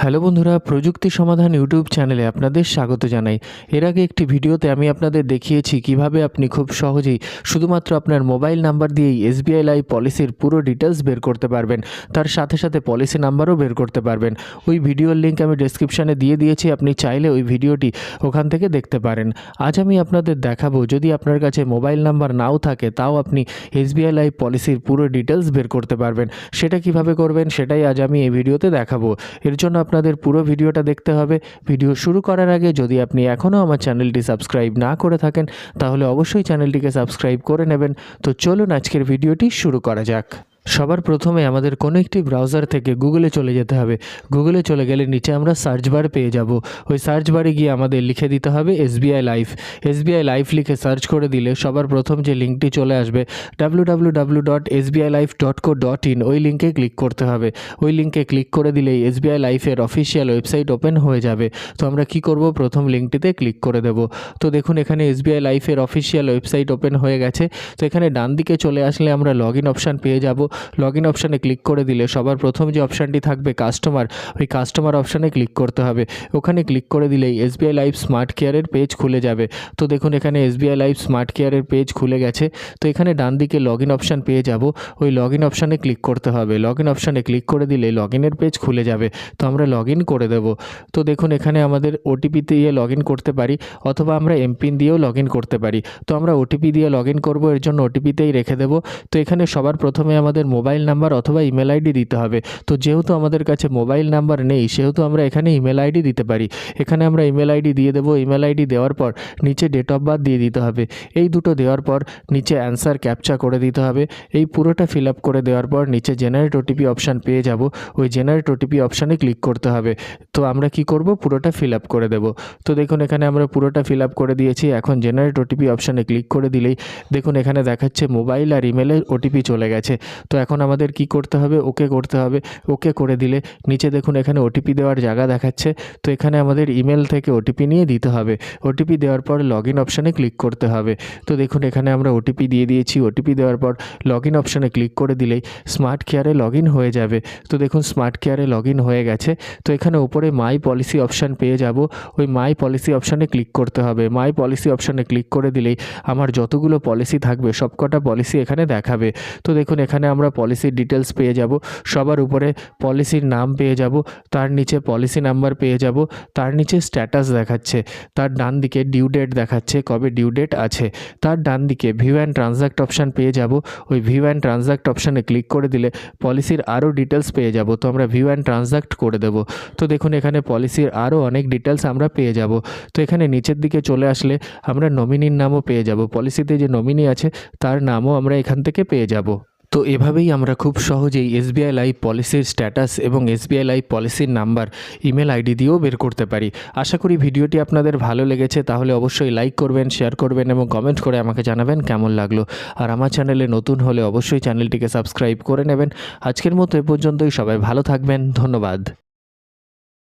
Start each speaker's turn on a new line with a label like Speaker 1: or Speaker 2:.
Speaker 1: Hello বন্ধুরা, প্রযুক্তি সমাধান ইউটিউব চ্যানেলে আপনাদের স্বাগত জানাই। এর আগে একটি ভিডিওতে আমি আপনাদের দেখিয়েছি কিভাবে আপনি খুব সহজেই শুধুমাত্র আপনার মোবাইল নাম্বার দিয়েই এসবিআই লাইভ পলিসির পুরো ডিটেলস বের করতে পারবেন, তার সাথে সাথে পলিসি নাম্বারও বের করতে পারবেন। ওই ভিডিওর লিঙ্ক আমি ডেসক্রিপশানে দিয়ে দিয়েছি, আপনি চাইলে ওই ভিডিওটি ওখান থেকে দেখতে পারেন। আজ আমি আপনাদের দেখাবো, যদি আপনার কাছে মোবাইল নাম্বার নাও থাকে তাও আপনি এসবিআই লাইভ পলিসির পুরো ডিটেলস বের করতে পারবেন। সেটা কিভাবে করবেন সেটাই আজ আমি এই ভিডিওতে দেখাবো। এর জন্য আপনাদের পুরো ভিডিওটা দেখতে হবে। ভিডিও শুরু করার আগে যদি আপনি এখনও আমার চ্যানেলটি সাবস্ক্রাইব না করে থাকেন তাহলে অবশ্যই চ্যানেলটিকে সাবস্ক্রাইব করে নেবেন। তো চলুন আজকের ভিডিওটি শুরু করা যাক। সবার প্রথমে আমাদের কোনো একটি ব্রাউজার থেকে গুগলে চলে যেতে হবে। গুগলে চলে গেলে নিচে আমরা সার্চ বার পেয়ে যাব। ওই সার্চ বারে গিয়ে আমাদের লিখে দিতে হবে এসবিআই লাইভ। এসবিআই লাইভ লিখে সার্চ করে দিলে সবার প্রথম যে লিঙ্কটি চলে আসবে www.sbilife.co.in, ওই লিঙ্কে ক্লিক করতে হবে। ওই লিঙ্কে ক্লিক করে দিলেই এসবিআই লাইফের অফিসিয়াল ওয়েবসাইট ওপেন হয়ে যাবে। তো আমরা কি করব, প্রথম লিঙ্কটিতে ক্লিক করে দেব। তো দেখুন এখানে এসবিআই লাইফের অফিসিয়াল ওয়েবসাইট ওপেন হয়ে গেছে। তো এখানে ডান দিকে চলে আসলে আমরা লগ ইন অপশান পেয়ে যাব। লগ ইন অপশানে ক্লিক করে দিলে সবার প্রথম যে অপশানটি থাকবে কাস্টমার, ওই কাস্টমার অপশানে ক্লিক করতে হবে। ওখানে ক্লিক করে দিলেই এসবিআই লাইভ স্মার্ট কেয়ারের পেজ খুলে যাবে। তো দেখুন এখানে এসবিআই লাইভ স্মার্ট কেয়ারের পেজ খুলে গেছে। তো এখানে ডান দিকে লগ ইন অপশান পেয়ে যাব। ওই লগ ইন অপশানে ক্লিক করতে হবে। লগ ইন অপশানে ক্লিক করে দিলে লগ ইনের পেজ খুলে যাবে। তো আমরা লগ ইন করে দেব। তো দেখুন এখানে আমাদের ওটিপি দিয়ে লগ ইন করতে পারি, অথবা আমরা এমপিন দিয়েও লগ ইন করতে পারি। তো আমরা ওটিপি দিয়ে লগ ইন করবো, এর জন্য ওটিপিতেই রেখে দেব। তো এখানে সবার প্রথমে আমাদের মোবাইল নাম্বার অথবা ইমেল আইডি দিতে হবে। তো যেহেতু আমাদের কাছে মোবাইল নাম্বার নেই সেহেতু আমরা এখানে ইমেল আইডি দিতে পারি। এখানে আমরা ইমেল আইডি দিয়ে দেবো। ইমেল আইডি দেওয়ার পর নিচে ডেট অফ বার্থ দিয়ে দিতে হবে। এই দুটো দেওয়ার পর নিচে অ্যান্সার ক্যাপচা করে দিতে হবে। এই পুরোটা ফিল আপ করে দেওয়ার পর নিচে জেনারেট ওটিপি অপশান পেয়ে যাব। ওই জেনারেট ওটিপি অপশানে ক্লিক করতে হবে। তো আমরা কি করব, পুরোটা ফিল আপ করে দেব। তো দেখুন এখানে আমরা পুরোটা ফিল আপ করে দিয়েছি। এখন জেনারেট ওটিপি অপশানে ক্লিক করে দিলেই দেখুন এখানে দেখাচ্ছে মোবাইল আর ইমেলের ওটিপি চলে গেছে। তো এখন আমাদের কি করতে হবে, ওকে করতে হবে। ওকে করে দিলে নিচে দেখুন এখানে ওটিপি দেওয়ার জায়গা দেখাচ্ছে। তো এখানে আমাদের ইমেল থেকে ওটিপি নিয়ে দিতে হবে। ওটিপি দেওয়ার পর লগ ইন অপশানে ক্লিক করতে হবে। তো দেখুন এখানে আমরা ওটিপি দিয়ে দিয়েছি। ওটিপি দেওয়ার পর লগ ইন অপশানে ক্লিক করে দিলেই স্মার্ট কেয়ারে লগ ইন হয়ে যাবে। তো দেখুন স্মার্ট কেয়ারে লগ ইন হয়ে গেছে। তো এখানে উপরে মাই পলিসি অপশান পেয়ে যাব। ওই মাই পলিসি অপশানে ক্লিক করতে হবে। মাই পলিসি অপশানে ক্লিক করে দিলেই আমার যতগুলো পলিসি থাকবে সবকটা পলিসি এখানে দেখাবে। তো দেখুন এখানে আমরা পলিসির ডিটেলস পেয়ে যাব। সবার উপরে পলিসির নাম পেয়ে যাব, তার নিচে পলিসি নাম্বার পেয়ে যাব, তার নিচে স্ট্যাটাস দেখাচ্ছে, তার ডান দিকে ডিউ ডেট দেখাচ্ছে, কবে ডিউ ডেট আছে। তার ডান দিকে ভিউ অ্যান্ড ট্রানজ্যাক্ট অপশান পেয়ে যাব। ওই ভিউ অ্যান্ড ট্রানজ্যাক্ট অপশানে ক্লিক করে দিলে পলিসির আরও ডিটেলস পেয়ে যাব। তো আমরা ভিউ অ্যান্ড ট্রানজ্যাক্ট করে দেব। তো দেখুন এখানে পলিসির আরও অনেক ডিটেলস আমরা পেয়ে যাব। তো এখানে নিচের দিকে চলে আসলে আমরা নমিনির নামও পেয়ে যাব। পলিসিতে যে নমিনি আছে তার নামও আমরা এখান থেকে পেয়ে যাব। তো এভাবেই আমরা খুব সহজেই এসবিআই লাইভ পলিসির স্ট্যাটাস এবং এসবিআই লাইভ পলিসির নাম্বার ইমেল আইডি দিয়েও বের করতে পারি। আশা করি ভিডিওটি আপনাদের ভালো লেগেছে। তাহলে অবশ্যই লাইক করবেন, শেয়ার করবেন এবং কমেন্ট করে আমাকে জানাবেন কেমন লাগলো। আর আমার চ্যানেলে নতুন হলে অবশ্যই চ্যানেলটিকে সাবস্ক্রাইব করে নেবেন। আজকের মতো এ পর্যন্তই। সবাই ভালো থাকবেন। ধন্যবাদ।